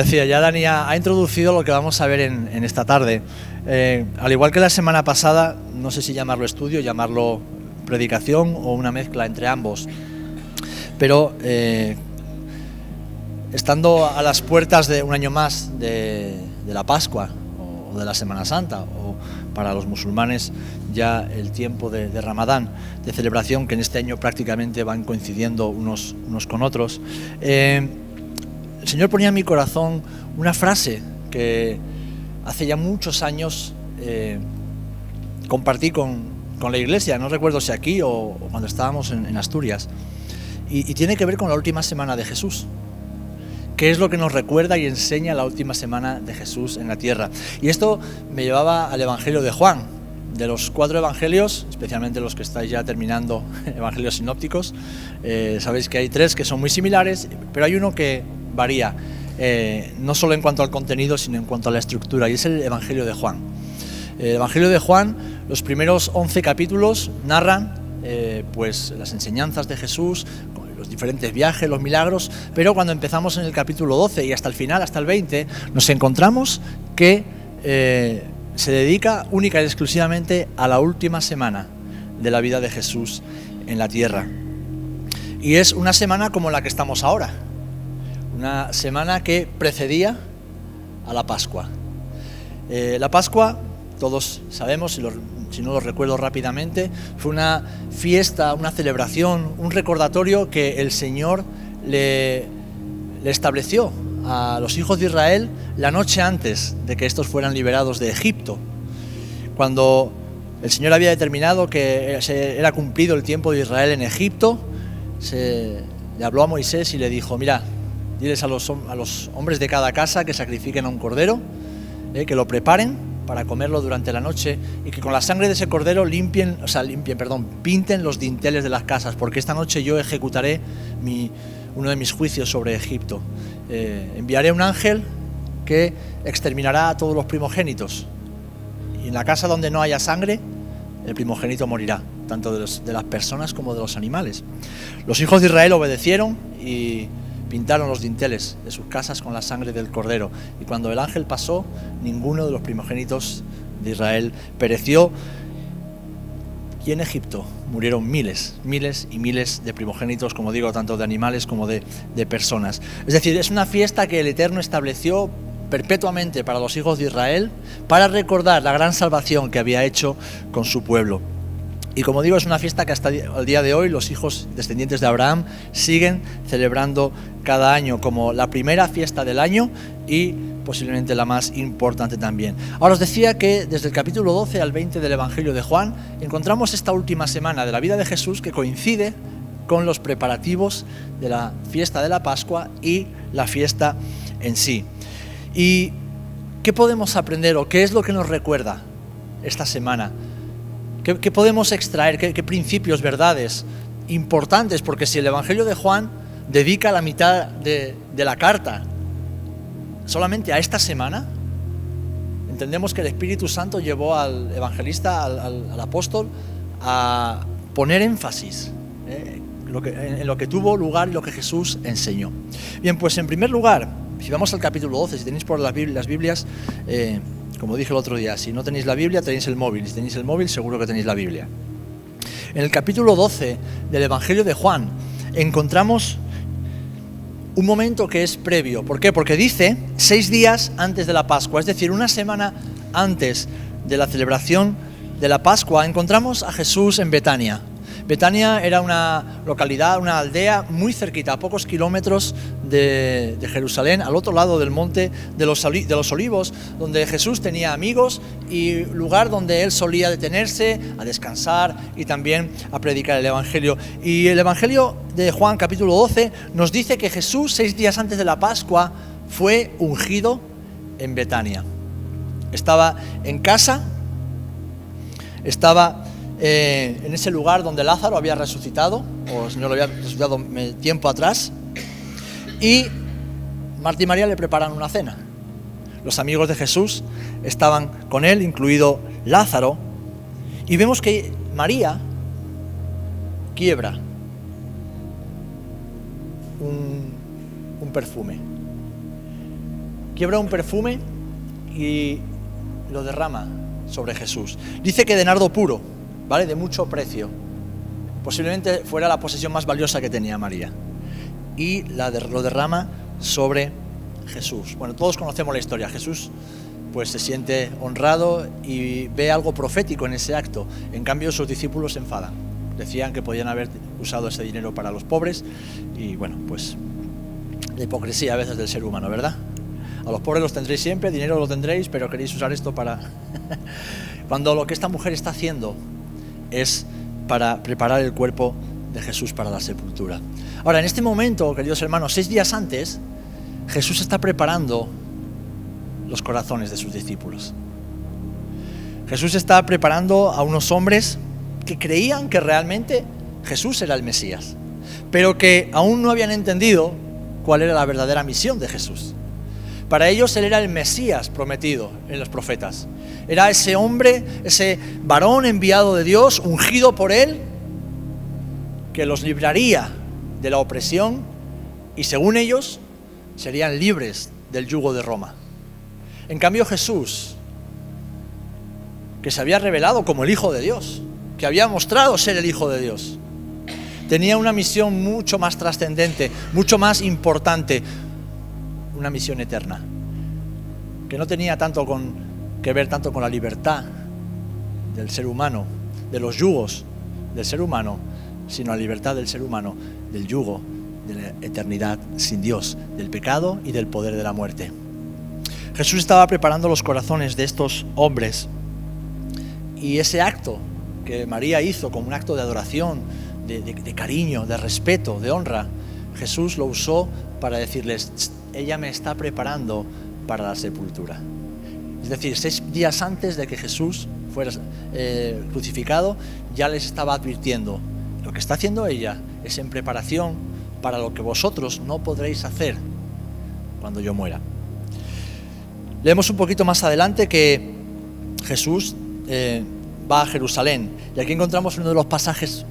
decía, ya Dani ha introducido lo que vamos a ver en esta tarde. Al igual que la semana pasada, no sé si llamarlo estudio, llamarlo predicación o una mezcla entre ambos. Pero estando a las puertas de un año más de la Pascua o de la Semana Santa, o para los musulmanes ya el tiempo de Ramadán, de celebración, que en este año prácticamente van coincidiendo unos con otros, el Señor ponía en mi corazón una frase que hace ya muchos años compartí con la iglesia, no recuerdo si aquí o cuando estábamos en Asturias, y tiene que ver con la última semana de Jesús. ¿Qué es lo que nos recuerda y enseña la última semana de Jesús en la tierra? Y esto me llevaba al Evangelio de Juan. De los 4 evangelios, especialmente los que estáis ya terminando, evangelios sinópticos, sabéis que hay 3 que son muy similares, pero hay uno que varía, no solo en cuanto al contenido, sino en cuanto a la estructura, y es el Evangelio de Juan. El Evangelio de Juan, los primeros 11 capítulos narran pues las enseñanzas de Jesús, los diferentes viajes, los milagros, pero cuando empezamos en el capítulo 12 y hasta el final, hasta el 20, nos encontramos que se dedica única y exclusivamente a la última semana de la vida de Jesús en la tierra. Y es una semana como la que estamos ahora, una semana que precedía a la Pascua. La Pascua, todos sabemos, si no lo recuerdo rápidamente, fue una fiesta, una celebración, un recordatorio que el Señor le estableció a los hijos de Israel la noche antes de que estos fueran liberados de Egipto. Cuando el Señor había determinado que era cumplido el tiempo de Israel en Egipto, le habló a Moisés y le dijo: mira, diles a los hombres de cada casa que sacrifiquen a un cordero, que lo preparen para comerlo durante la noche, y que con la sangre de ese cordero pinten los dinteles de las casas, porque esta noche yo ejecutaré uno de mis juicios sobre Egipto. Enviaré un ángel que exterminará a todos los primogénitos, y en la casa donde no haya sangre, el primogénito morirá, tanto de las personas como de los animales. Los hijos de Israel obedecieron y pintaron los dinteles de sus casas con la sangre del cordero, y cuando el ángel pasó, ninguno de los primogénitos de Israel pereció, y en Egipto murieron miles y miles de primogénitos, como digo, tanto de animales como de personas. Es decir, es una fiesta que el Eterno estableció perpetuamente para los hijos de Israel, para recordar la gran salvación que había hecho con su pueblo. Y como digo, es una fiesta que hasta el día de hoy los hijos descendientes de Abraham siguen celebrando cada año como la primera fiesta del año y posiblemente la más importante también. Ahora os decía que desde el capítulo 12 al 20 del Evangelio de Juan encontramos esta última semana de la vida de Jesús que coincide con los preparativos de la fiesta de la Pascua y la fiesta en sí. ¿Y qué podemos aprender o qué es lo que nos recuerda esta semana? ¿Qué podemos extraer? ¿Qué principios, verdades importantes? Porque si el Evangelio de Juan dedica la mitad de la carta solamente a esta semana, entendemos que el Espíritu Santo llevó al evangelista, al apóstol, a poner énfasis en lo que tuvo lugar y lo que Jesús enseñó. Bien, pues en primer lugar, si vamos al capítulo 12, si tenéis por las Biblias, como dije el otro día, si no tenéis la Biblia, tenéis el móvil. Si tenéis el móvil, seguro que tenéis la Biblia. En el capítulo 12 del Evangelio de Juan encontramos un momento que es previo. ¿Por qué? Porque dice 6 días antes de la Pascua, es decir, una semana antes de la celebración de la Pascua, encontramos a Jesús en Betania. Betania era una localidad, una aldea muy cerquita, a pocos kilómetros de Jerusalén, al otro lado del monte de los Olivos, donde Jesús tenía amigos y lugar donde él solía detenerse a descansar y también a predicar el Evangelio. Y el Evangelio de Juan, capítulo 12, nos dice que Jesús, 6 días antes de la Pascua, fue ungido en Betania. Estaba en casa, estaba en ese lugar donde Lázaro había resucitado, o el Señor lo había resucitado tiempo atrás, y Marta y María le preparan una cena. Los amigos de Jesús estaban con él, incluido Lázaro, y vemos que María quiebra un perfume. quiebra un perfume y lo derrama sobre Jesús. Dice que de nardo puro, ¿vale? De mucho precio. Posiblemente fuera la posesión más valiosa que tenía María. Y lo derrama sobre Jesús. Bueno, todos conocemos la historia. Jesús pues se siente honrado y ve algo profético en ese acto. En cambio, sus discípulos se enfadan. Decían que podían haber usado ese dinero para los pobres. Y bueno, pues la hipocresía a veces del ser humano, ¿verdad? A los pobres los tendréis siempre, dinero lo tendréis, pero queréis usar esto para... Cuando lo que esta mujer está haciendo es para preparar el cuerpo de Jesús para la sepultura. Ahora, en este momento, queridos hermanos, 6 días antes, Jesús está preparando los corazones de sus discípulos. Jesús está preparando a unos hombres que creían que realmente Jesús era el Mesías, pero que aún no habían entendido cuál era la verdadera misión de Jesús. Para ellos él era el Mesías prometido en los profetas. Era ese hombre, ese varón enviado de Dios, ungido por él, que los libraría de la opresión y, según ellos, serían libres del yugo de Roma. En cambio, Jesús, que se había revelado como el Hijo de Dios, que había mostrado ser el Hijo de Dios, tenía una misión mucho más trascendente, mucho más importante, una misión eterna, que no tenía que ver tanto con la libertad del ser humano, de los yugos del ser humano, sino la libertad del ser humano del yugo de la eternidad sin Dios, del pecado y del poder de la muerte. Jesús estaba preparando los corazones de estos hombres, y ese acto que María hizo como un acto de adoración, de cariño, de respeto, de honra, Jesús lo usó para decirles: ella me está preparando para la sepultura. Es decir, 6 días antes de que Jesús fuera crucificado, ya les estaba advirtiendo: lo que está haciendo ella es en preparación para lo que vosotros no podréis hacer cuando yo muera. Leemos un poquito más adelante que Jesús va a Jerusalén, y aquí encontramos uno de los pasajes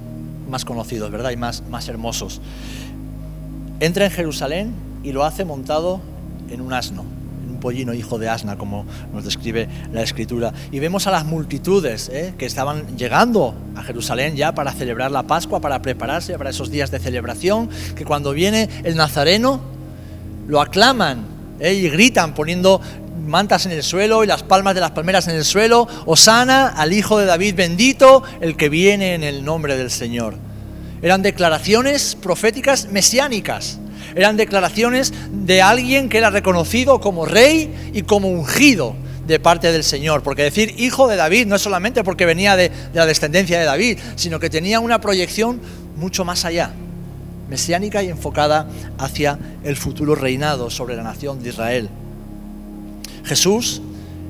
más conocidos, ¿verdad? Y más hermosos. Entra en Jerusalén y lo hace montado en un asno, en un pollino hijo de asna, como nos describe la Escritura. Y vemos a las multitudes que estaban llegando a Jerusalén ya para celebrar la Pascua, para prepararse para esos días de celebración, que cuando viene el Nazareno lo aclaman y gritan poniendo mantas en el suelo y las palmas de las palmeras en el suelo: Hosana al Hijo de David, bendito el que viene en el nombre del Señor. Eran declaraciones proféticas mesiánicas, eran declaraciones de alguien que era reconocido como rey y como ungido de parte del Señor, porque decir Hijo de David no es solamente porque venía de la descendencia de David, sino que tenía una proyección mucho más allá, mesiánica y enfocada hacia el futuro reinado sobre la nación de Israel. Jesús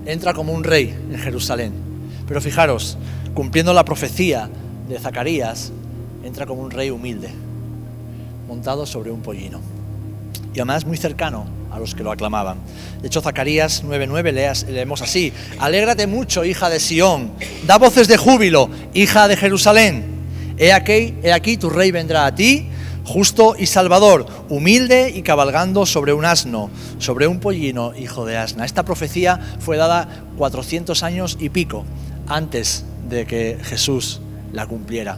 entra como un rey en Jerusalén, pero fijaros, cumpliendo la profecía de Zacarías, entra como un rey humilde, montado sobre un pollino, y además muy cercano a los que lo aclamaban. De hecho, Zacarías 9:9 leemos así: alégrate mucho, hija de Sión, da voces de júbilo, hija de Jerusalén. He aquí tu rey vendrá a ti, justo y salvador, humilde y cabalgando sobre un asno, sobre un pollino hijo de asna. Esta profecía fue dada 400 años y pico antes de que Jesús la cumpliera.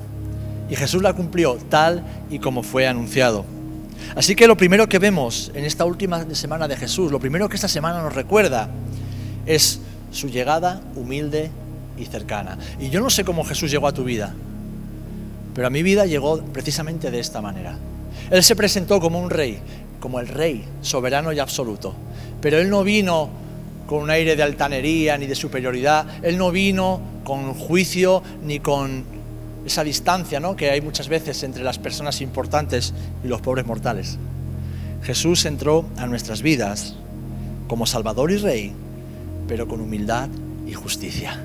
Y Jesús la cumplió tal y como fue anunciado. Así que lo primero que vemos en esta última semana de Jesús, lo primero que esta semana nos recuerda, es su llegada humilde y cercana. Y yo no sé cómo Jesús llegó a tu vida, pero a mi vida llegó precisamente de esta manera. Él se presentó como un rey, como el rey soberano y absoluto. Pero Él no vino con un aire de altanería ni de superioridad. Él no vino con juicio ni con esa distancia, ¿no?, que hay muchas veces entre las personas importantes y los pobres mortales. Jesús entró a nuestras vidas como Salvador y Rey, pero con humildad y justicia.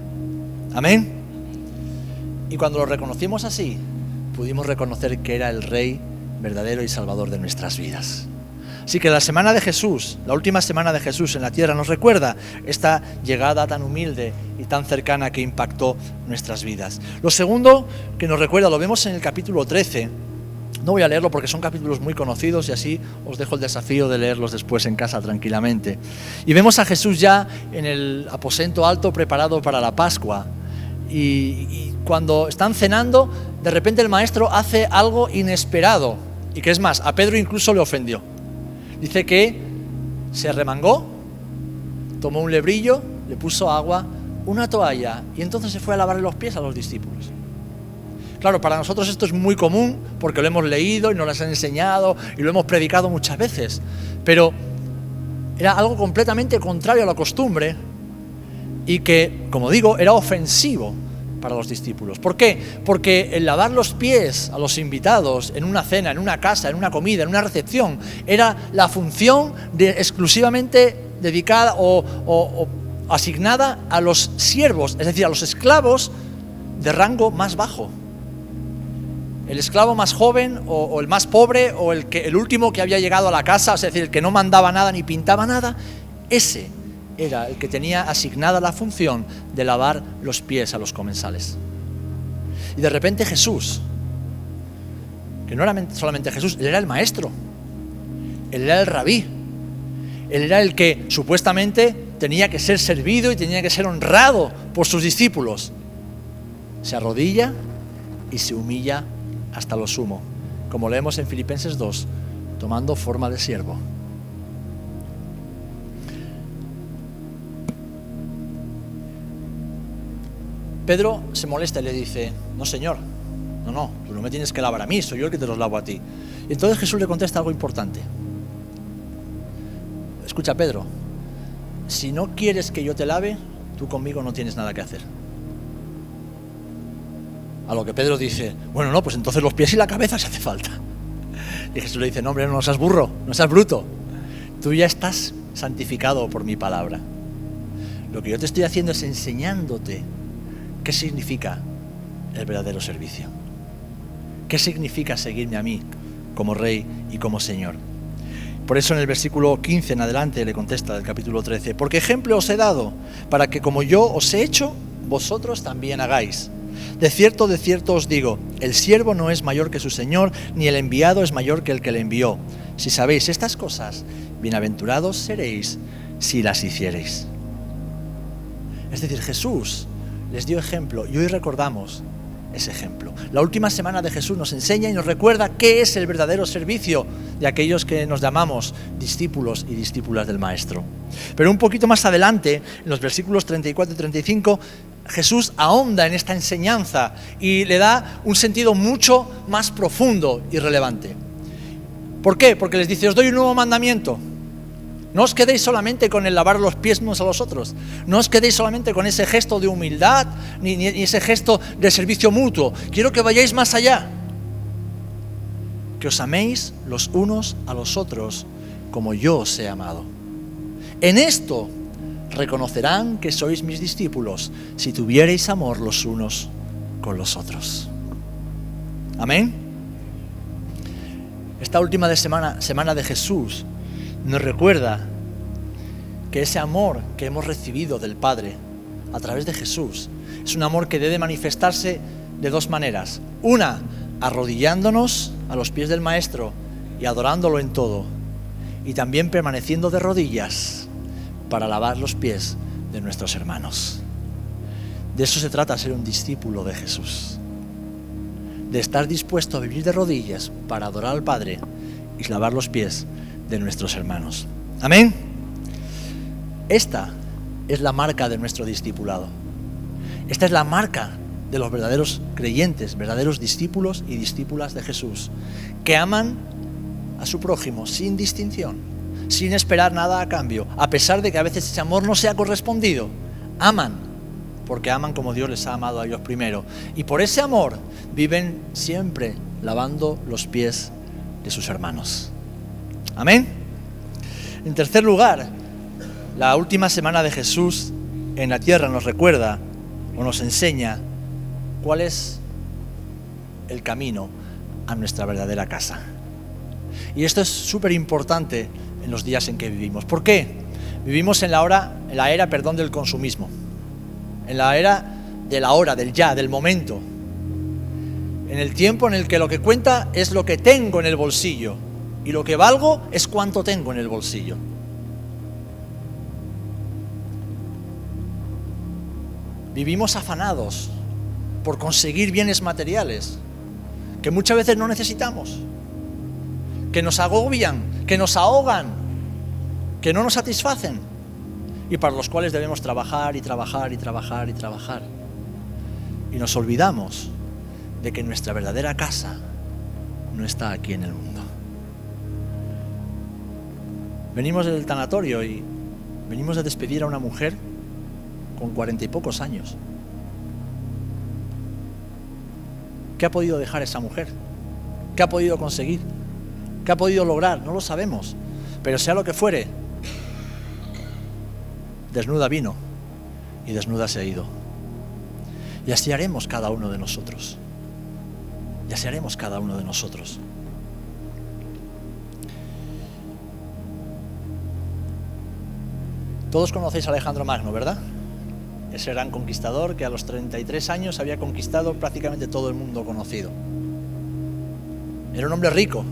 Amén. Y cuando lo reconocimos así, pudimos reconocer que era el Rey verdadero y Salvador de nuestras vidas. Así que la semana de Jesús, la última semana de Jesús en la tierra, nos recuerda esta llegada tan humilde y tan cercana que impactó nuestras vidas. Lo segundo que nos recuerda, lo vemos en el capítulo 13, No voy a leerlo porque son capítulos muy conocidos y así os dejo el desafío de leerlos después en casa tranquilamente. Y vemos a Jesús ya en el aposento alto preparado para la Pascua. Y cuando están cenando, de repente el maestro hace algo inesperado. Y que es más, a Pedro incluso le ofendió. Dice que se remangó, tomó un lebrillo, le puso agua, una toalla y entonces se fue a lavarle los pies a los discípulos. Claro, para nosotros esto es muy común porque lo hemos leído y nos lo han enseñado y lo hemos predicado muchas veces, pero era algo completamente contrario a la costumbre y que, como digo, era ofensivo para los discípulos. ¿Por qué? Porque el lavar los pies a los invitados en una cena, en una casa, en una comida, en una recepción, era la función exclusivamente dedicada o asignada a los siervos, es decir, a los esclavos de rango más bajo. El esclavo más joven o el más pobre o el último que había llegado a la casa, es decir, el que no mandaba nada ni pintaba nada, ese era el que tenía asignada la función de lavar los pies a los comensales. Y de repente Jesús, que no era solamente Jesús, él era el maestro, él era el rabí, él era el que supuestamente tenía que ser servido y tenía que ser honrado por sus discípulos. Se arrodilla y se humilla hasta lo sumo, como leemos en Filipenses 2, tomando forma de siervo. Pedro se molesta y le dice: no, Señor, no, tú no me tienes que lavar a mí, soy yo el que te los lavo a ti. Y entonces Jesús le contesta algo importante. Escucha, Pedro, si no quieres que yo te lave, tú conmigo no tienes nada que hacer. A lo que Pedro dice: bueno, no, pues entonces los pies y la cabeza si hace falta. Y Jesús le dice: no, hombre, no seas burro, no seas bruto. Tú ya estás santificado por mi palabra. Lo que yo te estoy haciendo es enseñándote qué significa el verdadero servicio. ¿Qué significa seguirme a mí como Rey y como Señor? Por eso en el versículo 15 en adelante le contesta del capítulo 13: porque ejemplo os he dado, para que como yo os he hecho, vosotros también hagáis. De cierto os digo, el siervo no es mayor que su Señor, ni el enviado es mayor que el que le envió. Si sabéis estas cosas, bienaventurados seréis si las hiciereis. Es decir, Jesús les dio ejemplo y hoy recordamos ese ejemplo. La última semana de Jesús nos enseña y nos recuerda qué es el verdadero servicio de aquellos que nos llamamos discípulos y discípulas del Maestro. Pero un poquito más adelante, en los versículos 34 y 35, Jesús ahonda en esta enseñanza y le da un sentido mucho más profundo y relevante. ¿Por qué? Porque les dice: os doy un nuevo mandamiento. No os quedéis solamente con el lavar los pies unos a los otros. No os quedéis solamente con ese gesto de humildad ni ese gesto de servicio mutuo. Quiero que vayáis más allá. Que os améis los unos a los otros como yo os he amado. En esto reconocerán que sois mis discípulos si tuviereis amor los unos con los otros. Amén. Esta última semana de Jesús nos recuerda que ese amor que hemos recibido del Padre a través de Jesús es un amor que debe manifestarse de dos maneras. Una, arrodillándonos a los pies del Maestro y adorándolo en todo. Y también permaneciendo de rodillas para lavar los pies de nuestros hermanos. De eso se trata ser un discípulo de Jesús. De estar dispuesto a vivir de rodillas para adorar al Padre y lavar los pies de nuestros hermanos. Amén. Esta es la marca de nuestro discipulado. Esta es la marca de los verdaderos creyentes, verdaderos discípulos y discípulas de Jesús, que aman a su prójimo sin distinción, sin esperar nada a cambio, a pesar de que a veces ese amor no sea correspondido. Aman, porque aman como Dios les ha amado a ellos primero. Y por ese amor viven siempre lavando los pies de sus hermanos. Amén. En tercer lugar, la última semana de Jesús en la tierra nos recuerda o nos enseña cuál es el camino a nuestra verdadera casa. Y esto es súper importante en los días en que vivimos. ¿Por qué? Vivimos en la era del consumismo, en la era de la hora, del ya, del momento. En el tiempo en el que lo que cuenta es lo que tengo en el bolsillo y lo que valgo es cuánto tengo en el bolsillo. Vivimos afanados por conseguir bienes materiales que muchas veces no necesitamos, que nos agobian, que nos ahogan, que no nos satisfacen y para los cuales debemos trabajar y trabajar y trabajar y trabajar. Y nos olvidamos de que nuestra verdadera casa no está aquí en el mundo. Venimos del tanatorio y venimos de despedir a una mujer con 40 y pocos años. ¿Qué ha podido dejar esa mujer? ¿Qué ha podido conseguir? ¿Qué ha podido lograr? No lo sabemos. Pero sea lo que fuere, desnuda vino y desnuda se ha ido. Y así haremos cada uno de nosotros. Y así haremos cada uno de nosotros. Todos conocéis a Alejandro Magno, ¿verdad? Ese gran conquistador que a los 33 años había conquistado prácticamente todo el mundo conocido. Era un hombre rico,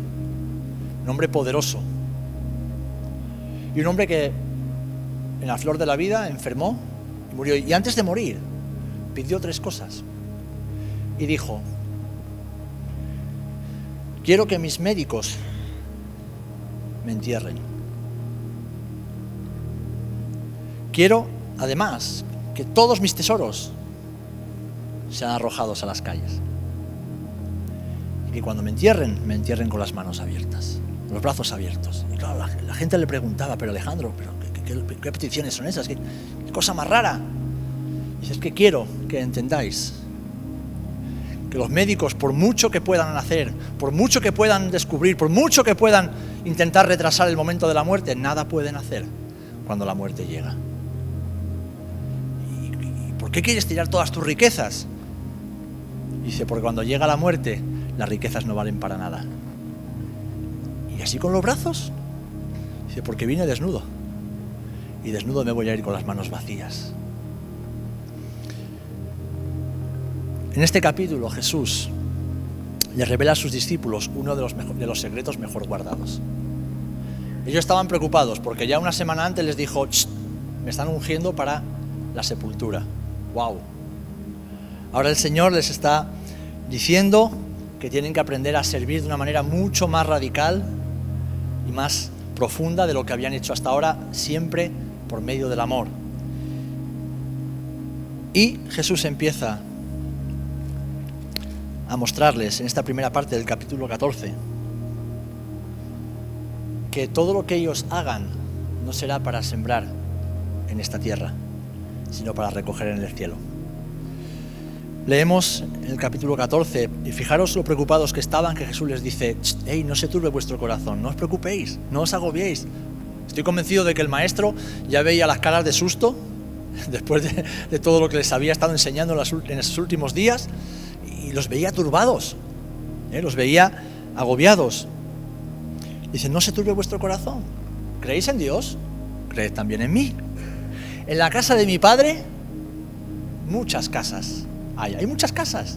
un hombre poderoso y un hombre que en la flor de la vida enfermó y murió. Y antes de morir pidió 3 cosas y dijo: quiero que mis médicos me entierren. Quiero, además, que todos mis tesoros sean arrojados a las calles. Y que cuando me entierren con las manos abiertas, los brazos abiertos. Y claro, la gente le preguntaba: pero Alejandro, ¿qué peticiones son esas? ¿Qué cosa más rara? Y dice: es que quiero que entendáis que los médicos, por mucho que puedan hacer, por mucho que puedan descubrir, por mucho que puedan intentar retrasar el momento de la muerte, nada pueden hacer cuando la muerte llega. ¿Por qué quieres tirar todas tus riquezas? Dice: porque cuando llega la muerte, las riquezas no valen para nada. ¿Y así con los brazos? Dice: porque vine desnudo. Y desnudo me voy a ir con las manos vacías. En este capítulo Jesús le revela a sus discípulos uno de los secretos mejor guardados. Ellos estaban preocupados porque ya una semana antes les dijo: me están ungiendo para la sepultura. ¡Wow! Ahora el Señor les está diciendo que tienen que aprender a servir de una manera mucho más radical y más profunda de lo que habían hecho hasta ahora, siempre por medio del amor. Y Jesús empieza a mostrarles en esta primera parte del capítulo 14 que todo lo que ellos hagan no será para sembrar en esta tierra, sino para recoger en el cielo. Leemos en el capítulo 14 y fijaros lo preocupados que estaban, que Jesús les dice: hey, no se turbe vuestro corazón, no os preocupéis, no os agobiéis. Estoy convencido de que el maestro ya veía las caras de susto después de todo lo que les había estado enseñando en esos últimos días, y los veía turbados, los veía agobiados. Dice: no se turbe vuestro corazón, ¿creéis en Dios? Creed también en mí. En la casa de mi Padre muchas casas hay muchas casas.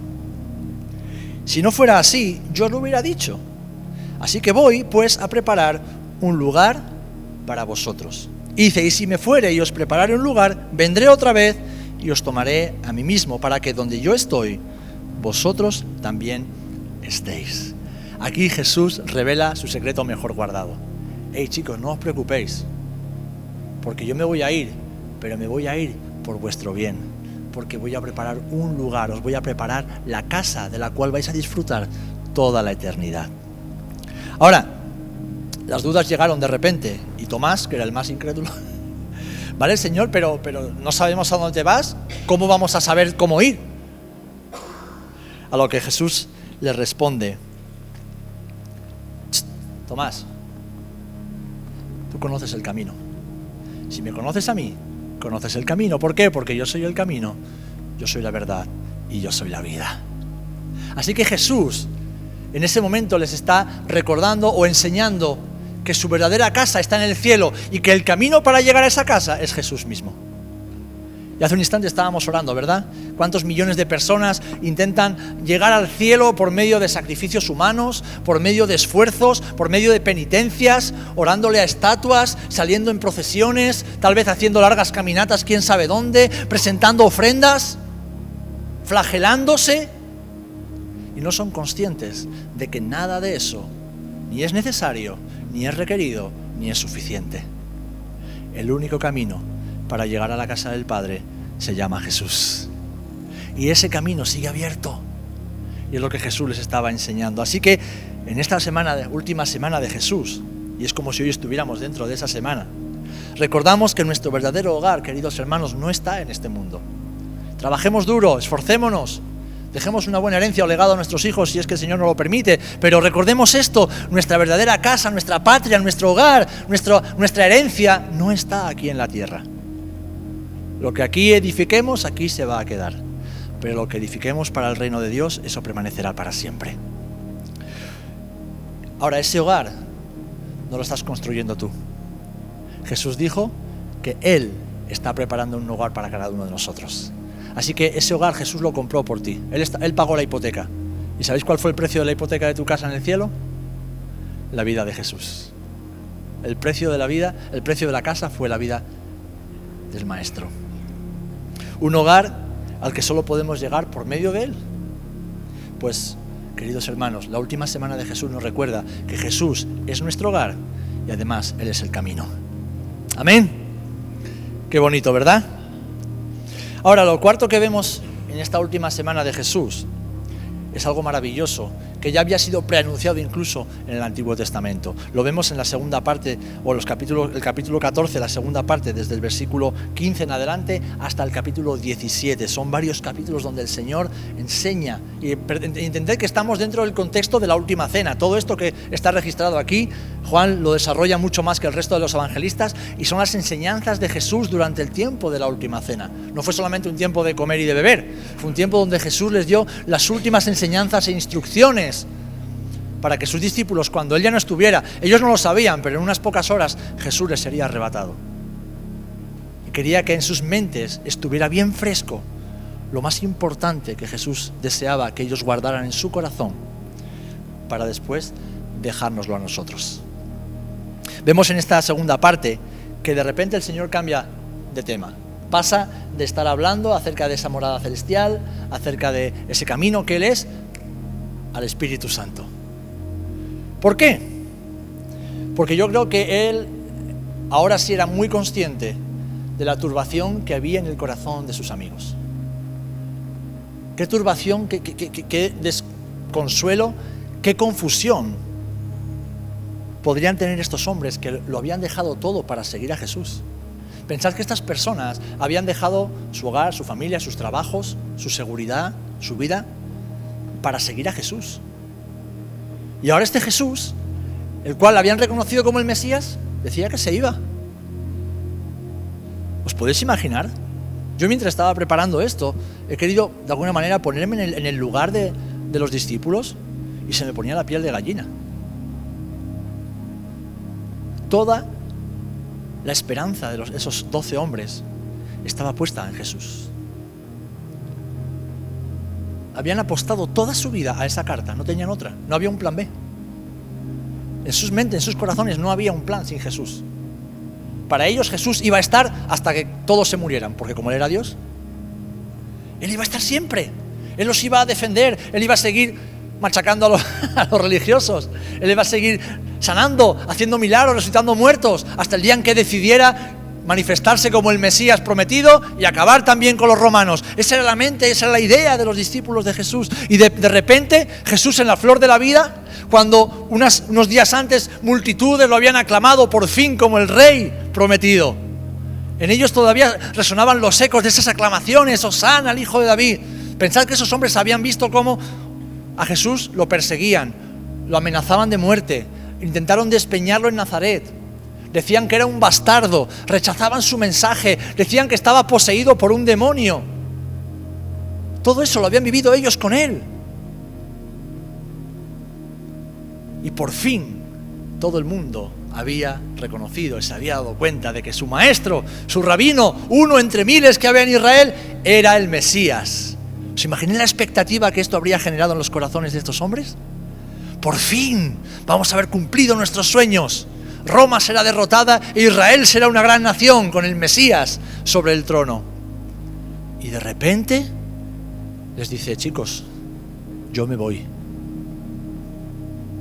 Si no fuera así, yo os lo hubiera dicho. Así que voy pues a preparar un lugar para vosotros. Y dice: y si me fuere y os prepararé un lugar, vendré otra vez y os tomaré a mí mismo, para que donde yo estoy, vosotros también estéis. Aquí Jesús revela su secreto mejor guardado. Hey chicos, no os preocupéis, porque yo me voy a ir, pero me voy a ir por vuestro bien, porque voy a preparar un lugar, os voy a preparar la casa de la cual vais a disfrutar toda la eternidad. Ahora, las dudas llegaron de repente, y Tomás, que era el más incrédulo: vale, Señor, pero no sabemos a dónde vas, ¿cómo vamos a saber cómo ir? A lo que Jesús le responde: Tomás, tú conoces el camino. Si me conoces a mí, conoces el camino. ¿Por qué? Porque yo soy el camino, yo soy la verdad y yo soy la vida. Así que Jesús en ese momento les está recordando o enseñando que su verdadera casa está en el cielo y que el camino para llegar a esa casa es Jesús mismo. Y hace un instante estábamos orando, ¿verdad? ¿Cuántos millones de personas intentan llegar al cielo por medio de sacrificios humanos, por medio de esfuerzos, por medio de penitencias, orándole a estatuas, saliendo en procesiones, tal vez haciendo largas caminatas, quién sabe dónde, presentando ofrendas, flagelándose? Y no son conscientes de que nada de eso ni es necesario, ni es requerido, ni es suficiente. El único camino para llegar a la casa del Padre se llama Jesús. Y ese camino sigue abierto. Y es lo que Jesús les estaba enseñando. Así que en esta última semana de Jesús, y es como si hoy estuviéramos dentro de esa semana, recordamos que nuestro verdadero hogar, queridos hermanos, no está en este mundo. Trabajemos duro, esforcémonos, dejemos una buena herencia o legado a nuestros hijos si es que el Señor nos lo permite, pero recordemos esto: nuestra verdadera casa, nuestra patria, nuestro hogar, nuestra herencia no está aquí en la tierra. Lo que aquí edifiquemos, aquí se va a quedar, pero lo que edifiquemos para el reino de Dios, eso permanecerá para siempre. Ahora, ese hogar no lo estás construyendo tú. Jesús dijo que Él está preparando un hogar para cada uno de nosotros. Así que ese hogar Jesús lo compró por ti. Él pagó la hipoteca. ¿Y sabéis cuál fue el precio de la hipoteca de tu casa en el cielo? La vida de Jesús. El precio de la vida, el precio de la casa fue la vida del Maestro. Un hogar al que solo podemos llegar por medio de Él. Pues, queridos hermanos, la última semana de Jesús nos recuerda que Jesús es nuestro hogar y además Él es el camino. Amén. Qué bonito, ¿verdad? Ahora, lo cuarto que vemos en esta última semana de Jesús es algo maravilloso, que ya había sido preanunciado incluso en el Antiguo Testamento. Lo vemos en la segunda parte, o el capítulo 14, la segunda parte, desde el versículo 15 en adelante hasta el capítulo 17. Son varios capítulos donde el Señor enseña, y entended que estamos dentro del contexto de la última cena. Todo esto que está registrado aquí, Juan lo desarrolla mucho más que el resto de los evangelistas, y son las enseñanzas de Jesús durante el tiempo de la última cena. No fue solamente un tiempo de comer y de beber, fue un tiempo donde Jesús les dio las últimas enseñanzas e instrucciones para que sus discípulos, cuando Él ya no estuviera, ellos no lo sabían, pero en unas pocas horas Jesús les sería arrebatado. Y quería que en sus mentes estuviera bien fresco lo más importante que Jesús deseaba que ellos guardaran en su corazón, para después dejárnoslo a nosotros. Vemos en esta segunda parte que de repente el Señor cambia de tema. Pasa de estar hablando acerca de esa morada celestial, acerca de ese camino que Él es, al Espíritu Santo. ¿Por qué? Porque yo creo que Él ahora sí era muy consciente de la turbación que había en el corazón de sus amigos. Qué turbación, qué desconsuelo, qué confusión podrían tener estos hombres que lo habían dejado todo para seguir a Jesús. Pensad que estas personas habían dejado su hogar, su familia, sus trabajos, su seguridad, su vida, para seguir a Jesús. Y ahora este Jesús, el cual habían reconocido como el Mesías, decía que se iba. ¿Os podéis imaginar? Yo, mientras estaba preparando esto, he querido de alguna manera ponerme en el lugar de los discípulos, y se me ponía la piel de gallina. Toda la esperanza de esos 12 hombres estaba puesta en Jesús. Habían apostado toda su vida a esa carta, no tenían otra, no había un plan B. En sus mentes, en sus corazones no había un plan sin Jesús. Para ellos Jesús iba a estar hasta que todos se murieran, porque como Él era Dios, Él iba a estar siempre. Él los iba a defender, Él iba a seguir machacando a los religiosos, Él iba a seguir sanando, haciendo milagros, resucitando muertos, hasta el día en que decidiera manifestarse como el Mesías prometido y acabar también con los romanos. Esa era la mente, esa era la idea de los discípulos de Jesús. Y de repente Jesús, en la flor de la vida, cuando unos días antes multitudes lo habían aclamado por fin como el Rey prometido, en ellos todavía resonaban los ecos de esas aclamaciones: Hosana al Hijo de David. Pensad que esos hombres habían visto cómo a Jesús lo perseguían, lo amenazaban de muerte, intentaron despeñarlo en Nazaret, decían que era un bastardo, rechazaban su mensaje, decían que estaba poseído por un demonio. Todo eso lo habían vivido ellos con Él. Y por fin todo el mundo había reconocido, se había dado cuenta de que su maestro, su rabino, uno entre miles que había en Israel, era el Mesías. ¿Os imagináis la expectativa que esto habría generado en los corazones de estos hombres? Por fin vamos a haber cumplido nuestros sueños. Roma será derrotada e Israel será una gran nación con el Mesías sobre el trono. Y de repente les dice: chicos, yo me voy.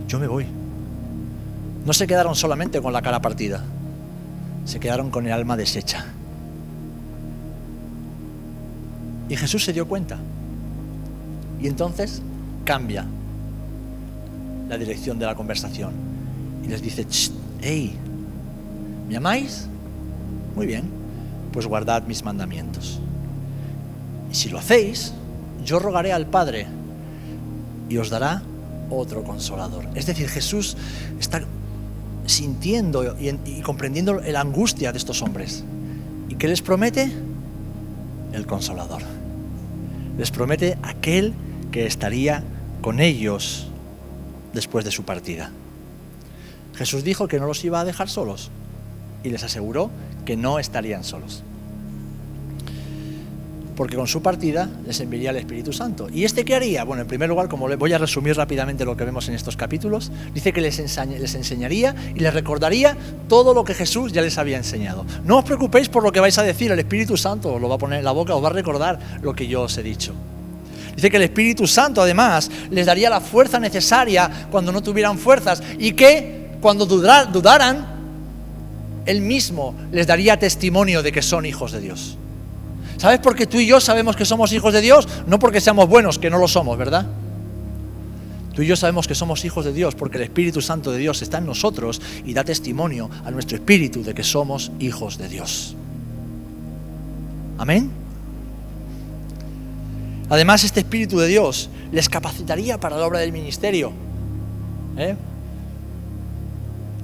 Yo me voy. No se quedaron solamente con la cara partida, se quedaron con el alma deshecha. Y Jesús se dio cuenta. Y entonces cambia la dirección de la conversación. Y les dice: hey, ¿me amáis? Muy bien, pues guardad mis mandamientos. Y si lo hacéis, yo rogaré al Padre y os dará otro consolador. Es decir, Jesús está sintiendo y comprendiendo la angustia de estos hombres. ¿Y qué les promete? El consolador. Les promete aquel que estaría con ellos después de su partida. Jesús dijo que no los iba a dejar solos y les aseguró que no estarían solos, porque con su partida les enviaría el Espíritu Santo. ¿Y este qué haría? Bueno, en primer lugar, como voy a resumir rápidamente lo que vemos en estos capítulos, dice que les enseñaría y les recordaría todo lo que Jesús ya les había enseñado. No os preocupéis por lo que vais a decir, el Espíritu Santo os lo va a poner en la boca, os va a recordar lo que yo os he dicho. Dice que el Espíritu Santo, además, les daría la fuerza necesaria cuando no tuvieran fuerzas, y que cuando dudaran, Él mismo les daría testimonio de que son hijos de Dios. ¿Sabes por qué tú y yo sabemos que somos hijos de Dios? No porque seamos buenos, que no lo somos, ¿verdad? Tú y yo sabemos que somos hijos de Dios porque el Espíritu Santo de Dios está en nosotros y da testimonio a nuestro espíritu de que somos hijos de Dios. ¿Amén? Además, este Espíritu de Dios les capacitaría para la obra del ministerio.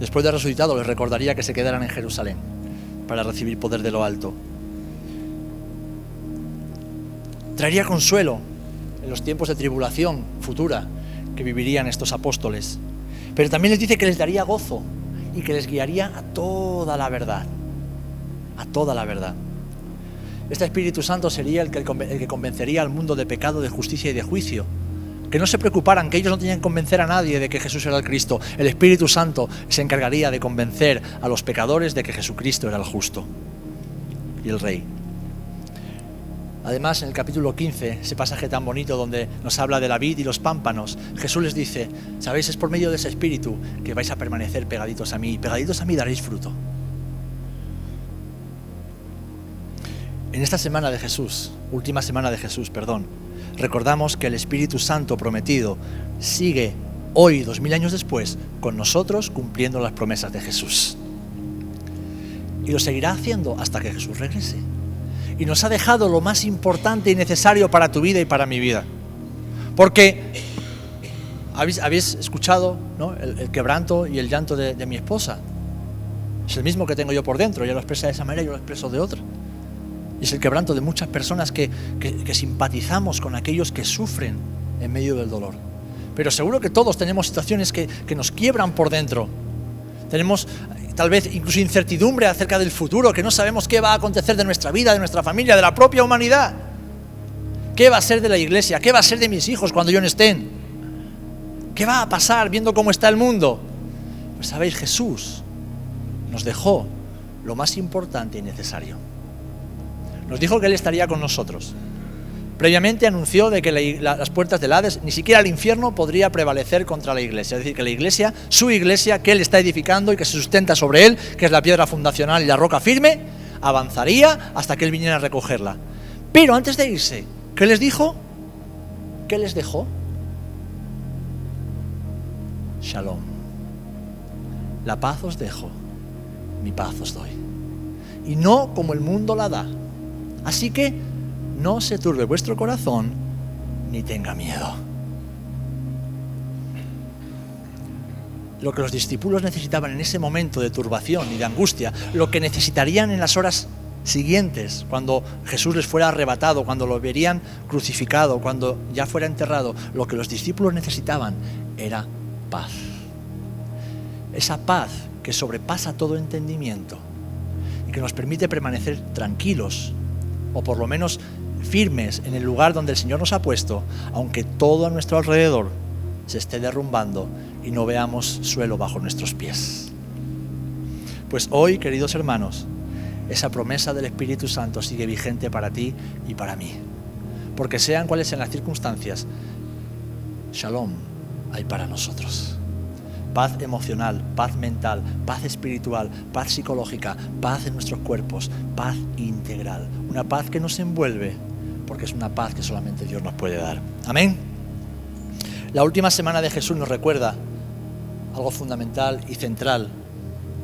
Después de resucitado, les recordaría que se quedaran en Jerusalén para recibir poder de lo alto. Traería consuelo en los tiempos de tribulación futura que vivirían estos apóstoles. Pero también les dice que les daría gozo y que les guiaría a toda la verdad. A toda la verdad. Este Espíritu Santo sería el que convencería al mundo de pecado, de justicia y de juicio. Que no se preocuparan, que ellos no tenían que convencer a nadie de que Jesús era el Cristo. El Espíritu Santo se encargaría de convencer a los pecadores de que Jesucristo era el justo y el Rey. Además, en el capítulo 15, ese pasaje tan bonito donde nos habla de la vid y los pámpanos, Jesús les dice: ¿sabéis? Es por medio de ese Espíritu que vais a permanecer pegaditos a mí, y pegaditos a mí daréis fruto. En esta semana de Jesús, última semana de Jesús, recordamos que el Espíritu Santo prometido sigue hoy, 2000 años después, con nosotros cumpliendo las promesas de Jesús. Y lo seguirá haciendo hasta que Jesús regrese. Y nos ha dejado lo más importante y necesario para tu vida y para mi vida. Porque habéis escuchado, ¿no?, el quebranto y el llanto de mi esposa. Es el mismo que tengo yo por dentro. Ella lo expresa de esa manera y yo lo expreso de otra. Y es el quebranto de muchas personas que simpatizamos con aquellos que sufren en medio del dolor. Pero seguro que todos tenemos situaciones que nos quiebran por dentro. Tenemos tal vez incluso incertidumbre acerca del futuro, que no sabemos qué va a acontecer de nuestra vida, de nuestra familia, de la propia humanidad. ¿Qué va a ser de la iglesia? ¿Qué va a ser de mis hijos cuando yo no estén? ¿Qué va a pasar viendo cómo está el mundo? Pues sabéis, Jesús nos dejó lo más importante y necesario. Nos dijo que Él estaría con nosotros. Previamente anunció de que las puertas del Hades, ni siquiera el infierno, podría prevalecer contra la iglesia. Es decir, que la iglesia, su iglesia, que Él está edificando y que se sustenta sobre Él, que es la piedra fundacional y la roca firme, avanzaría hasta que Él viniera a recogerla. Pero antes de irse, ¿qué les dijo? ¿Qué les dejó? Shalom. La paz os dejo, mi paz os doy. Y no como el mundo la da. Así que no se turbe vuestro corazón ni tenga miedo. Lo que los discípulos necesitaban en ese momento de turbación y de angustia, lo que necesitarían en las horas siguientes, cuando Jesús les fuera arrebatado, cuando lo verían crucificado, cuando ya fuera enterrado, lo que los discípulos necesitaban era paz. Esa paz que sobrepasa todo entendimiento y que nos permite permanecer tranquilos, o por lo menos firmes en el lugar donde el Señor nos ha puesto, aunque todo a nuestro alrededor se esté derrumbando y no veamos suelo bajo nuestros pies. Pues hoy, queridos hermanos, esa promesa del Espíritu Santo sigue vigente para ti y para mí, porque sean cuales sean las circunstancias, Shalom hay para nosotros. Paz emocional, paz mental, paz espiritual, paz psicológica, paz en nuestros cuerpos, paz integral. Una paz que nos envuelve, porque es una paz que solamente Dios nos puede dar. Amén. La última semana de Jesús nos recuerda algo fundamental y central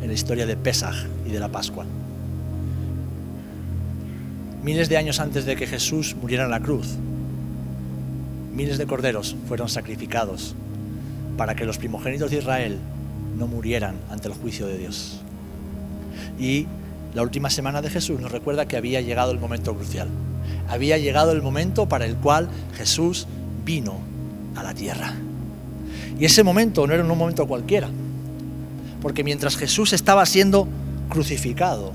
en la historia de Pesaj y de la Pascua. Miles de años antes de que Jesús muriera en la cruz, miles de corderos fueron sacrificados para que los primogénitos de Israel no murieran ante el juicio de Dios. Y la última semana de Jesús nos recuerda que había llegado el momento crucial. Había llegado el momento para el cual Jesús vino a la tierra. Y ese momento no era un momento cualquiera, porque mientras Jesús estaba siendo crucificado,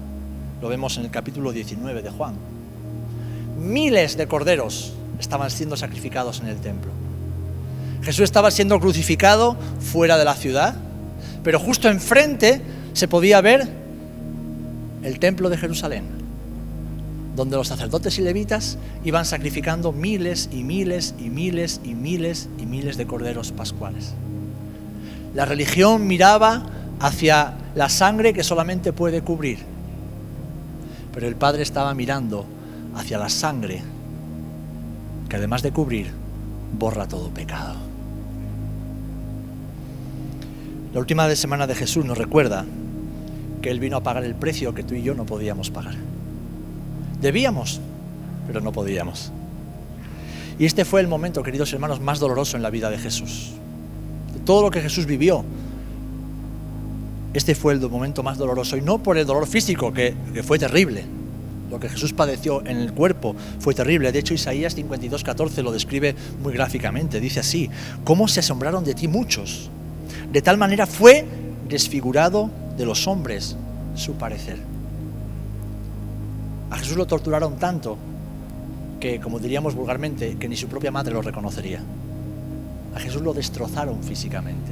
lo vemos en el capítulo 19 de Juan, miles de corderos estaban siendo sacrificados en el templo. Jesús estaba siendo crucificado fuera de la ciudad, pero justo enfrente se podía ver el templo de Jerusalén, donde los sacerdotes y levitas iban sacrificando miles y miles y miles y miles y miles de corderos pascuales. La religión miraba hacia la sangre que solamente puede cubrir, pero el Padre estaba mirando hacia la sangre que, además de cubrir, borra todo pecado. La última semana de Jesús nos recuerda que Él vino a pagar el precio que tú y yo no podíamos pagar. Debíamos, pero no podíamos. Y este fue el momento, queridos hermanos, más doloroso en la vida de Jesús. De todo lo que Jesús vivió, este fue el momento más doloroso, y no por el dolor físico, que fue terrible. Lo que Jesús padeció en el cuerpo fue terrible. De hecho, Isaías 52:14 lo describe muy gráficamente. Dice así: ¿cómo se asombraron de ti muchos? De tal manera fue desfigurado de los hombres su parecer. A Jesús lo torturaron tanto que, como diríamos vulgarmente, que ni su propia madre lo reconocería. A Jesús lo destrozaron físicamente.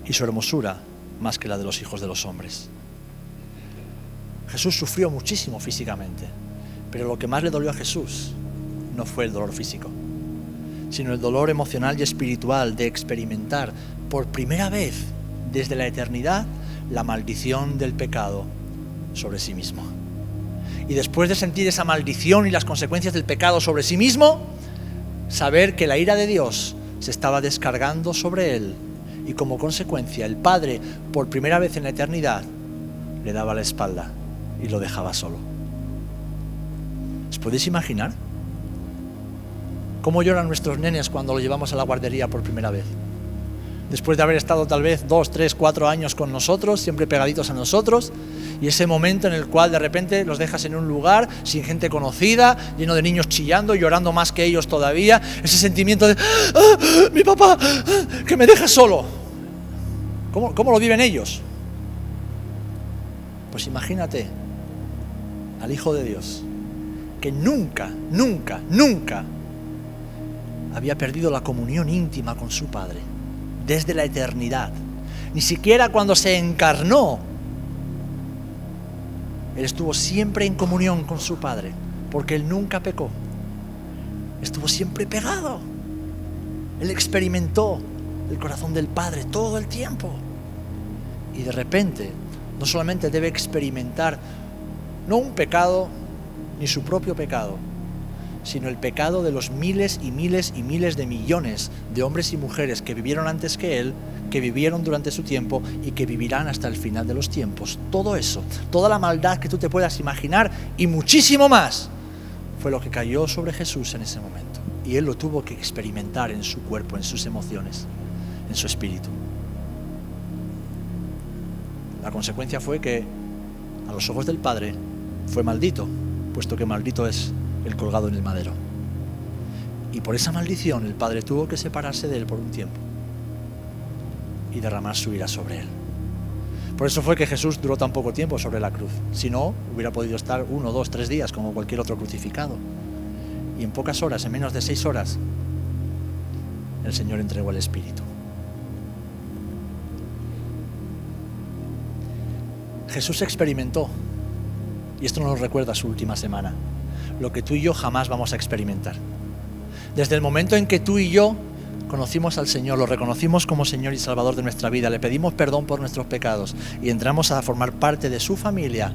Y su hermosura más que la de los hijos de los hombres. Jesús sufrió muchísimo físicamente, pero lo que más le dolió a Jesús no fue el dolor físico, sino el dolor emocional y espiritual de experimentar por primera vez desde la eternidad la maldición del pecado sobre sí mismo. Y después de sentir esa maldición y las consecuencias del pecado sobre sí mismo, saber que la ira de Dios se estaba descargando sobre él, y como consecuencia el Padre, por primera vez en la eternidad, le daba la espalda y lo dejaba solo. ¿Os podéis imaginar cómo lloran nuestros nenes cuando lo llevamos a la guardería por primera vez? Después de haber estado tal vez 2, 3, 4 años con nosotros, siempre pegaditos a nosotros, y ese momento en el cual de repente los dejas en un lugar sin gente conocida, lleno de niños chillando, llorando más que ellos todavía, ese sentimiento de mi papá, que me deja solo. ¿Cómo lo viven ellos? Pues imagínate al Hijo de Dios, que nunca había perdido la comunión íntima con su Padre desde la eternidad. Ni siquiera cuando se encarnó, Él estuvo siempre en comunión con su Padre, porque Él nunca pecó. Estuvo siempre pegado. Él experimentó el corazón del Padre todo el tiempo. Y de repente, no solamente debe experimentar no un pecado, ni su propio pecado, sino el pecado de los miles y miles y miles de millones de hombres y mujeres que vivieron antes que Él, que vivieron durante su tiempo y que vivirán hasta el final de los tiempos. Todo eso, toda la maldad que tú te puedas imaginar y muchísimo más, fue lo que cayó sobre Jesús en ese momento. Y Él lo tuvo que experimentar en su cuerpo, en sus emociones, en su espíritu. La consecuencia fue que, a los ojos del Padre, fue maldito, puesto que maldito es el colgado en el madero. Y por esa maldición el Padre tuvo que separarse de Él por un tiempo. y derramar su ira sobre él. Por eso fue que Jesús duró tan poco tiempo sobre la cruz. Si no, hubiera podido estar 1, 2, 3 días como cualquier otro crucificado. Y en pocas horas, en menos de 6 horas, el Señor entregó el Espíritu. Jesús experimentó, y esto nos recuerda su última semana, lo que tú y yo jamás vamos a experimentar. Desde el momento en que tú y yo conocimos al Señor, lo reconocimos como Señor y Salvador de nuestra vida, le pedimos perdón por nuestros pecados y entramos a formar parte de su familia,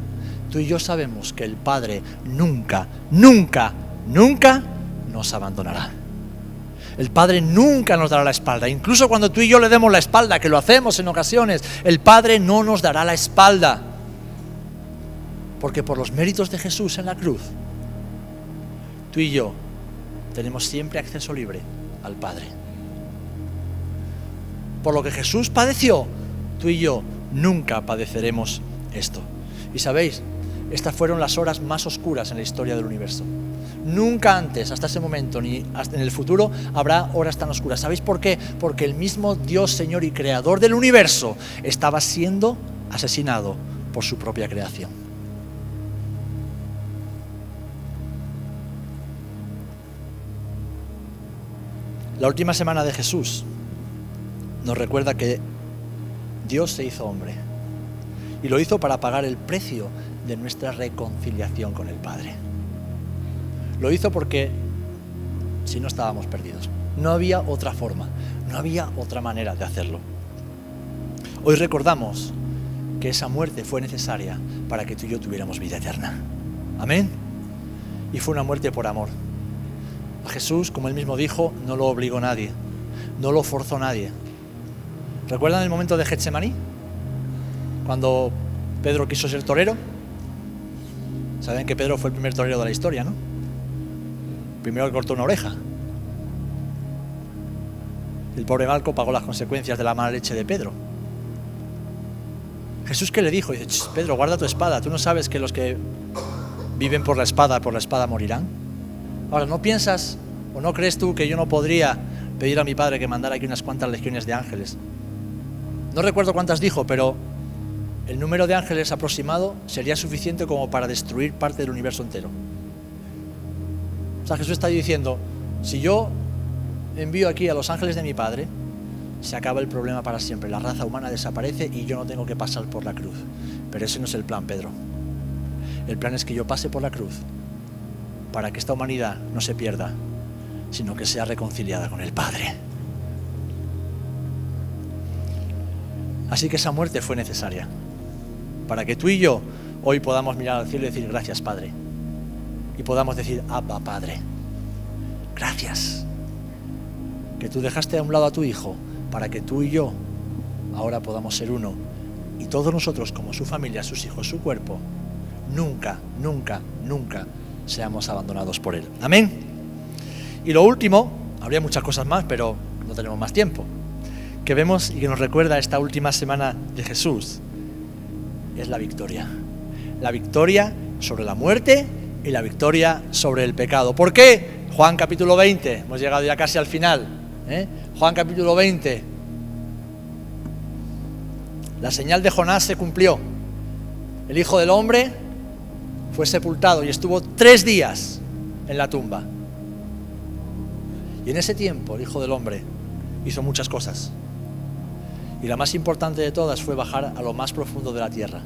tú y yo sabemos que el Padre nunca, nunca, nunca nos abandonará. El Padre nunca nos dará la espalda. Incluso cuando tú y yo le demos la espalda, que lo hacemos en ocasiones, el Padre no nos dará la espalda. Porque por los méritos de Jesús en la cruz, tú y yo tenemos siempre acceso libre al Padre. Por lo que Jesús padeció, tú y yo nunca padeceremos esto. Y sabéis, estas fueron las horas más oscuras en la historia del universo. Nunca antes, hasta ese momento, ni hasta en el futuro, habrá horas tan oscuras. ¿Sabéis por qué? Porque el mismo Dios, Señor y Creador del universo estaba siendo asesinado por su propia creación. La última semana de Jesús nos recuerda que Dios se hizo hombre y lo hizo para pagar el precio de nuestra reconciliación con el Padre. Lo hizo porque si no estábamos perdidos. No había otra forma, no había otra manera de hacerlo. Hoy recordamos que esa muerte fue necesaria para que tú y yo tuviéramos vida eterna. Amén. Y fue una muerte por amor. A Jesús, como él mismo dijo, no lo obligó nadie, no lo forzó nadie. ¿Recuerdan el momento de Getsemaní? Cuando Pedro quiso ser torero. Saben que Pedro fue el primer torero de la historia, ¿no? Primero que cortó una oreja. El pobre Malco pagó las consecuencias de la mala leche de Pedro. Jesús, ¿qué le dijo? Dice: Pedro, guarda tu espada. ¿Tú no sabes que los que viven por la espada morirán? Ahora, ¿no piensas o no crees tú que yo no podría pedir a mi Padre que mandara aquí unas cuantas legiones de ángeles? No recuerdo cuántas dijo, pero el número de ángeles aproximado sería suficiente como para destruir parte del universo entero. O sea, Jesús está diciendo: si yo envío aquí a los ángeles de mi Padre, se acaba el problema para siempre. La raza humana desaparece y yo no tengo que pasar por la cruz. Pero ese no es el plan, Pedro. El plan es que yo pase por la cruz para que esta humanidad no se pierda, sino que sea reconciliada con el Padre. Así que esa muerte fue necesaria para que tú y yo hoy podamos mirar al cielo y decir: gracias, Padre. Y podamos decir: Abba, Padre, gracias. Que tú dejaste a un lado a tu Hijo para que tú y yo ahora podamos ser uno. Y todos nosotros, como su familia, sus hijos, su cuerpo, nunca, nunca, nunca seamos abandonados por Él. Amén. Y lo último, habría muchas cosas más, pero no tenemos más tiempo, que vemos y que nos recuerda esta última semana de Jesús, es la victoria. La victoria sobre la muerte y la victoria sobre el pecado. ¿Por qué? Juan capítulo 20, hemos llegado ya casi al final. Juan capítulo 20. La señal de Jonás se cumplió. El Hijo del Hombre fue sepultado y estuvo 3 días en la tumba. Y en ese tiempo el Hijo del Hombre hizo muchas cosas. Y la más importante de todas fue bajar a lo más profundo de la tierra.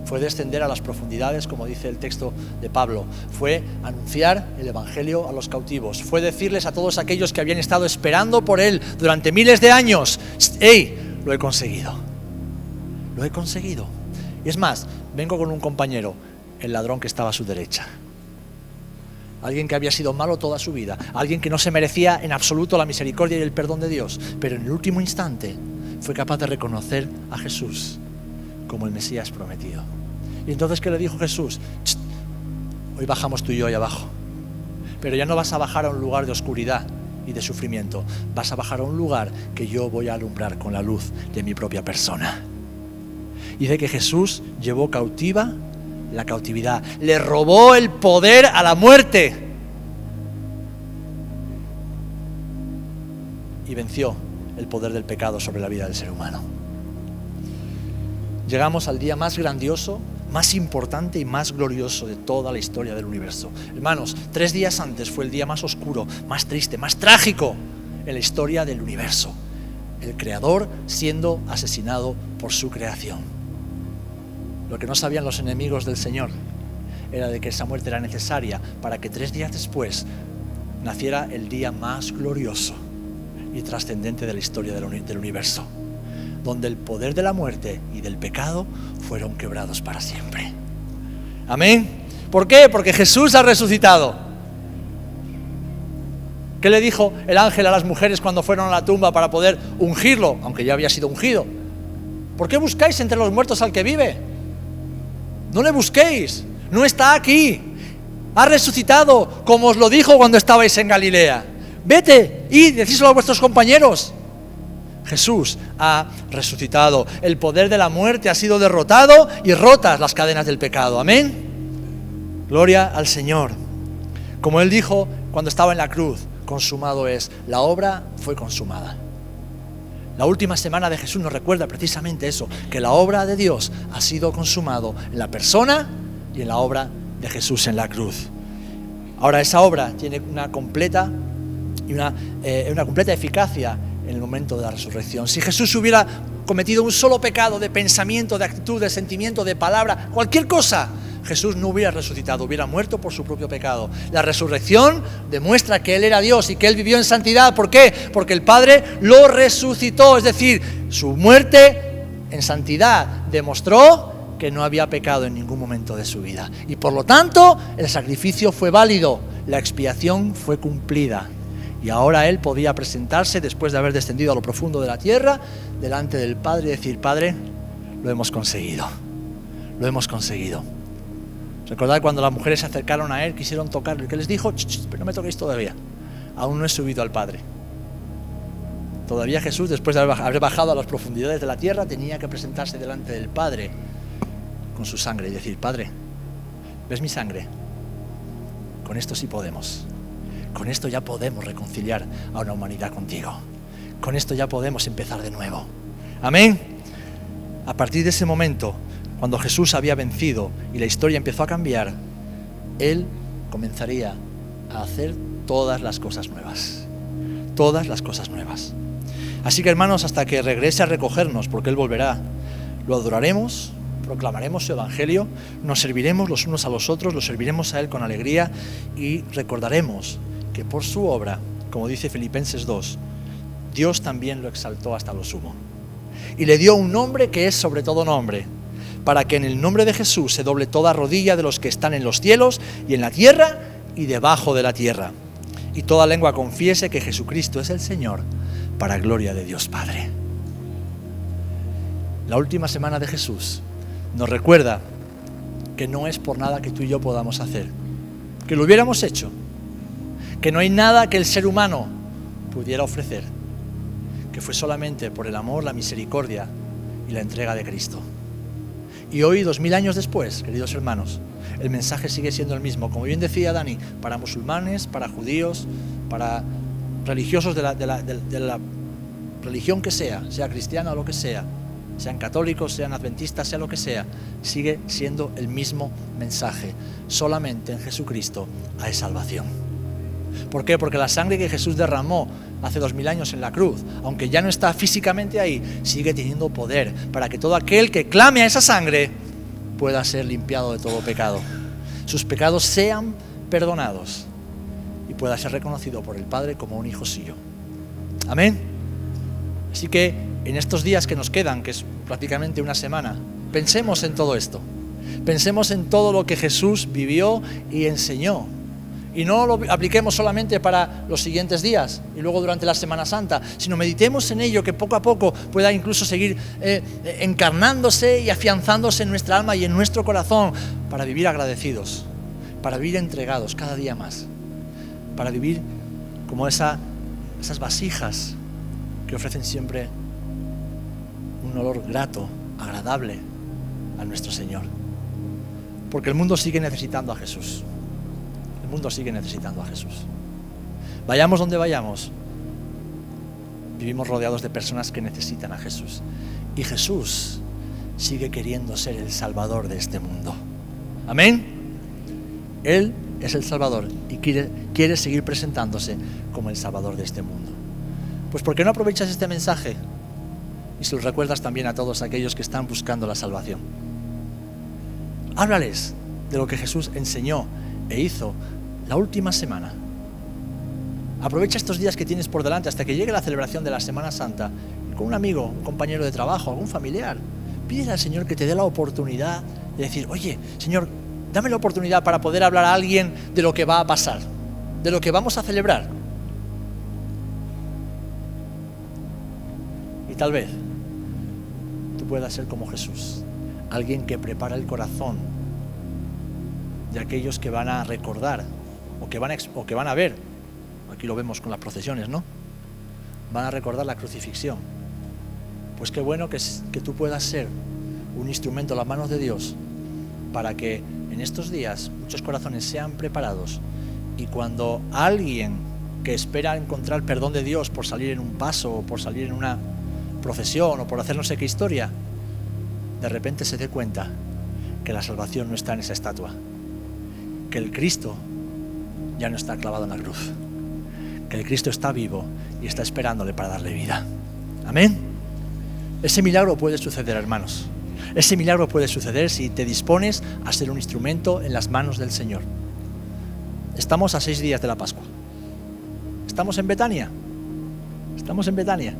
Fue descender a las profundidades, como dice el texto de Pablo. Fue anunciar el Evangelio a los cautivos. Fue decirles a todos aquellos que habían estado esperando por Él durante miles de años: ¡hey! Lo he conseguido. Lo he conseguido. Y es más, vengo con un compañero, el ladrón que estaba a su derecha. Alguien que había sido malo toda su vida. Alguien que no se merecía en absoluto la misericordia y el perdón de Dios. Pero en el último instante fue capaz de reconocer a Jesús como el Mesías prometido. Y entonces, ¿qué le dijo Jesús? Hoy bajamos tú y yo ahí abajo, pero ya no vas a bajar a un lugar de oscuridad y de sufrimiento, vas a bajar a un lugar que yo voy a alumbrar con la luz de mi propia persona. Y dice que Jesús llevó cautiva la cautividad, le robó el poder a la muerte y venció el poder del pecado sobre la vida del ser humano. Llegamos al día más grandioso, más importante y más glorioso de toda la historia del universo. Hermanos, 3 días antes fue el día más oscuro, más triste, más trágico en la historia del universo. El Creador siendo asesinado por su creación. Lo que no sabían los enemigos del Señor era de que esa muerte era necesaria para que 3 días después naciera el día más glorioso y trascendente de la historia del universo, donde el poder de la muerte y del pecado fueron quebrados para siempre. Amén. ¿Por qué? Porque Jesús ha resucitado. ¿Qué le dijo el ángel a las mujeres cuando fueron a la tumba para poder ungirlo, aunque ya había sido ungido? ¿Por qué buscáis entre los muertos al que vive? No le busquéis, no está aquí. Ha resucitado, como os lo dijo cuando estabais en Galilea. Vete y decíselo a vuestros compañeros. Jesús ha resucitado. El poder de la muerte ha sido derrotado y rotas las cadenas del pecado. Amén. Gloria al Señor. Como Él dijo cuando estaba en la cruz, consumado es. La obra fue consumada. La última semana de Jesús nos recuerda precisamente eso, que la obra de Dios ha sido consumado en la persona y en la obra de Jesús en la cruz. Ahora, esa obra tiene una completa eficacia en el momento de la resurrección. Si Jesús hubiera cometido un solo pecado de pensamiento, de actitud, de sentimiento, de palabra, cualquier cosa, Jesús no hubiera resucitado, hubiera muerto por su propio pecado. La resurrección demuestra que Él era Dios y que Él vivió en santidad. ¿Por qué? Porque el Padre lo resucitó, es decir, su muerte en santidad demostró que no había pecado en ningún momento de su vida. Y por lo tanto, el sacrificio fue válido, la expiación fue cumplida. Y ahora Él podía presentarse, después de haber descendido a lo profundo de la tierra, delante del Padre y decir: Padre, lo hemos conseguido, lo hemos conseguido. Recordad cuando las mujeres se acercaron a Él, quisieron tocarlo, y que les dijo: pero no me toquéis todavía, aún no he subido al Padre. Todavía Jesús, después de haber bajado a las profundidades de la tierra, tenía que presentarse delante del Padre con su sangre y decir: Padre, ¿ves mi sangre? Con esto sí podemos. Con esto ya podemos reconciliar a una humanidad contigo. Con esto ya podemos empezar de nuevo. Amén. A partir de ese momento, cuando Jesús había vencido y la historia empezó a cambiar, Él comenzaría a hacer todas las cosas nuevas. Todas las cosas nuevas. Así que, hermanos, hasta que regrese a recogernos, porque Él volverá, lo adoraremos, proclamaremos su evangelio, nos serviremos los unos a los otros, lo serviremos a Él con alegría y recordaremos que por su obra, como dice Filipenses 2, Dios también lo exaltó hasta lo sumo. Y le dio un nombre que es sobre todo nombre, para que en el nombre de Jesús se doble toda rodilla de los que están en los cielos y en la tierra y debajo de la tierra. Y toda lengua confiese que Jesucristo es el Señor, para gloria de Dios Padre. La última semana de Jesús nos recuerda que no es por nada que tú y yo podamos hacer, que lo hubiéramos hecho, que no hay nada que el ser humano pudiera ofrecer, que fue solamente por el amor, la misericordia y la entrega de Cristo. Y hoy, 2000 años después, queridos hermanos, el mensaje sigue siendo el mismo, como bien decía Dani, para musulmanes, para judíos, para religiosos de la religión que sea cristiana o lo que sea, sean católicos, sean adventistas, sea lo que sea, sigue siendo el mismo mensaje. Solamente en Jesucristo hay salvación. ¿Por qué? Porque la sangre que Jesús derramó hace 2000 años en la cruz, aunque ya no está físicamente ahí, sigue teniendo poder para que todo aquel que clame a esa sangre pueda ser limpiado de todo pecado. Sus pecados sean perdonados y pueda ser reconocido por el Padre como un hijo suyo. Amén. Así que en estos días que nos quedan, que es prácticamente una semana, pensemos en todo esto. Pensemos en todo lo que Jesús vivió y enseñó. Y no lo apliquemos solamente para los siguientes días y luego durante la Semana Santa, sino meditemos en ello, que poco a poco pueda incluso seguir encarnándose y afianzándose en nuestra alma y en nuestro corazón, para vivir agradecidos, para vivir entregados cada día más, para vivir como esas vasijas que ofrecen siempre un olor grato, agradable a nuestro Señor. Porque el mundo sigue necesitando a Jesús. El mundo sigue necesitando a Jesús. Vayamos donde vayamos, vivimos rodeados de personas que necesitan a Jesús. Y Jesús sigue queriendo ser el Salvador de este mundo. Amén. Él es el Salvador y quiere seguir presentándose como el Salvador de este mundo. Pues ¿por qué no aprovechas este mensaje y se lo recuerdas también a todos aquellos que están buscando la salvación? Háblales de lo que Jesús enseñó e hizo la última semana. Aprovecha estos días que tienes por delante hasta que llegue la celebración de la Semana Santa con un amigo, un compañero de trabajo, algún familiar. Pídele al Señor que te dé la oportunidad de decir: oye, Señor, dame la oportunidad para poder hablar a alguien de lo que va a pasar, de lo que vamos a celebrar. Y tal vez tú puedas ser como Jesús, alguien que prepara el corazón de aquellos que van a recordar o que van a ver. Aquí lo vemos con las procesiones, ¿no? Van a recordar la crucifixión. Pues qué bueno que tú puedas ser un instrumento en las manos de Dios para que en estos días muchos corazones sean preparados y cuando alguien que espera encontrar perdón de Dios por salir en un paso o por salir en una procesión o por hacer no sé qué historia, de repente se dé cuenta que la salvación no está en esa estatua, que el Cristo ya no está clavado en la cruz, que el Cristo está vivo y está esperándole para darle vida. Amén. Ese milagro puede suceder, hermanos. Ese milagro puede suceder si te dispones a ser un instrumento en las manos del Señor. Estamos a 6 días de la Pascua. Estamos en Betania. Estamos en Betania.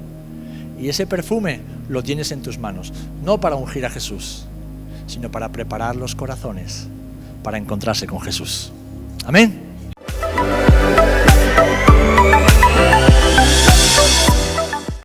Y ese perfume lo tienes en tus manos, no para ungir a Jesús, sino para preparar los corazones para encontrarse con Jesús. Amén.